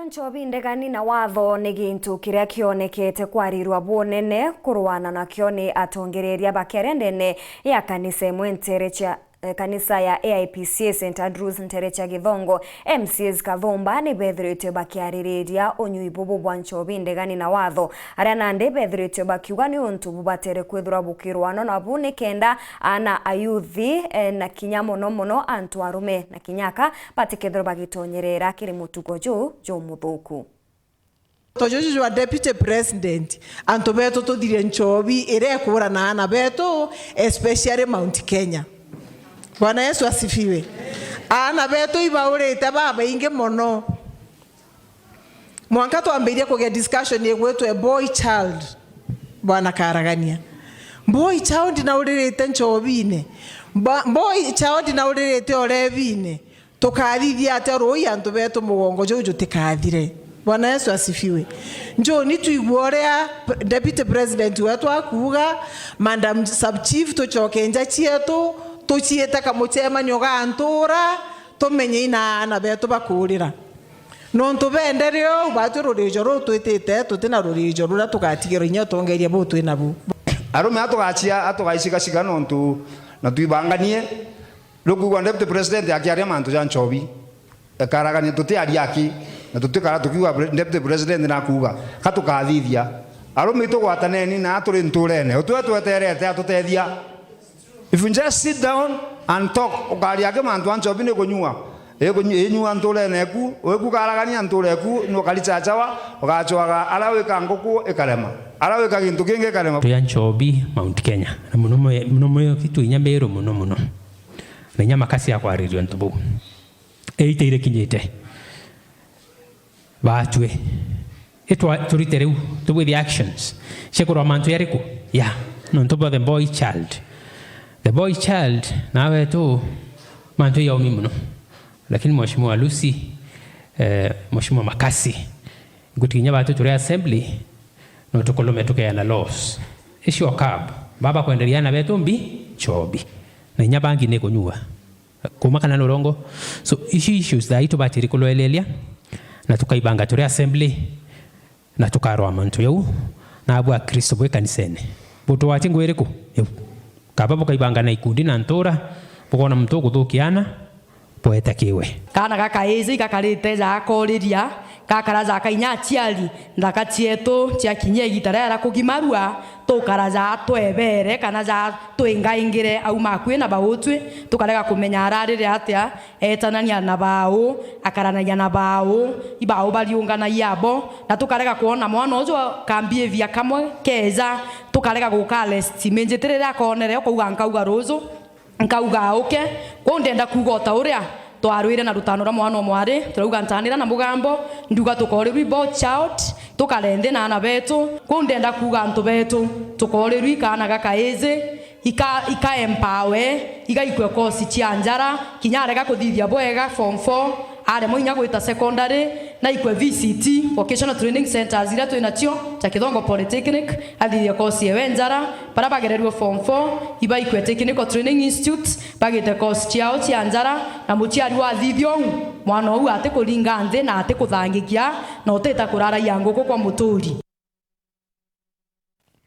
Nchobi ndegani na watho ni gintu kiria kionekete kwarirwa bwonene kurwana nakyo ni atongereria bakerendene ya kanisa imwe nterecha kanisa ya AIPC St Andrews nterecha Githongo MCs Kathumba ni bethirite bakiaririria unyuibubu bwa Nchobi ndegani na watho aria nande bethirite bakiuga ni untu bubatere kwithura bukirwano na bune kenda ana ayuthi na kinya muno antu arume na kinyaka batikethira bagitonyerera kiri mutugo jo muthuku. Tojojo wa deputy president antu beto tuthire Nchobi ire kurana na beto especially Mount Kenya. Bwana Yesu asifiwe. Ana beto ibaurite baba inge mono. Mwanka tuambirie kuge discussion yegwetu boy child. Bwana karagania. Boy child na urite Nchobine. Boy child na urite orevine. Tukathithia ate roi antu beto mugongo jojo tikathire. Bwana Yesu asifiwe. Njo ni tuiguorea deputy president wetu akuga madam sub chief tuchokenja chietu tuchieta kamuchema nyoga antura tumenye ina na betu bakurira nontu benderio batu rurijo ru twitite tutina rurijo rura tugatigiro nya tongeria bu twina bu arume atugachia atugaicika nontu na tuibanganie ruku deputy president akiaria mantu ja Nchobi karagania tutiaria aki na tutikara tukiwa deputy president na kuga katukathithia arume tugwataneni na turi nturene utweterete atutethia. If you just sit down and talk, ukariage mantu Nchobi ni kunyua. Enyua ntule neku, weku karagania ntule ku no kalichachawa, ukachwaga alaweka nguku ekarema. Alaweka gintu kinge karema. Ya Nchobi Mount Kenya. Na muno kitu inyambero muno. Na nyama kasi ya kwaririo ntubu. Eiteire kinyete. Batwe. Etwa turitereu tubu the actions. Shekoro mantu yariku. Yeah. No ntubu the boy child. The boy child nawe tu mantu ya muno. Lakini mheshimiwa Lucy mheshimiwa Makasi ngutinya batu turi assembly no tukolome tukaya laws issue cab baba kuendelea na betu mbi Nchobi na nyabangi ne kunyua kuma kana lorongo so issues that ito batiri kuloelelia na tukaibanga turi assembly na tukarwa mantu yau na abwa Kristo bwe kanisene buto wati ngwereko kaba bukaibanga na ikundi na ntora bukona mtu kuthukiana poeta kiwe kana gaka ezi gakarite za koriria kakaraza kainya chiali ndaka chieto chia kinye gitara ra kugimarua tukaraza twebere kana za twingaingire au makwe na bawotwe tukarega kumenya ararire atia etanania na bawo akarananya na bawo ibao baliungana yabo na tukarega kuona mwana uzo kambie vya kamwe keza tukarega gukale stimenjeterera konere kuuga nkauga rozo nkauga oke ko ndenda kugota uria twarwire na rutanura mwana mwari turauga ntanira na mugambo nduga tukorerwi bo child tukarende na ana betu ko ndenda kuga antu betu tukorerwi kana gakaeze ika empower igaikwe kosi chianjara kinyarega kuthithia bwega form 4 are moinya gwita secondary na ikwe VCT vocational training centers ira twina cio cha Githongo Polytechnic athithia kosi ewenjara para bagererwo form 4 iba ikwe technical training institute bagite kosi ciao cianjara na muciari wa thithio mwana u ate kuringa nthi na ate kuthangikia na uteta kurara yangu kwa muturi.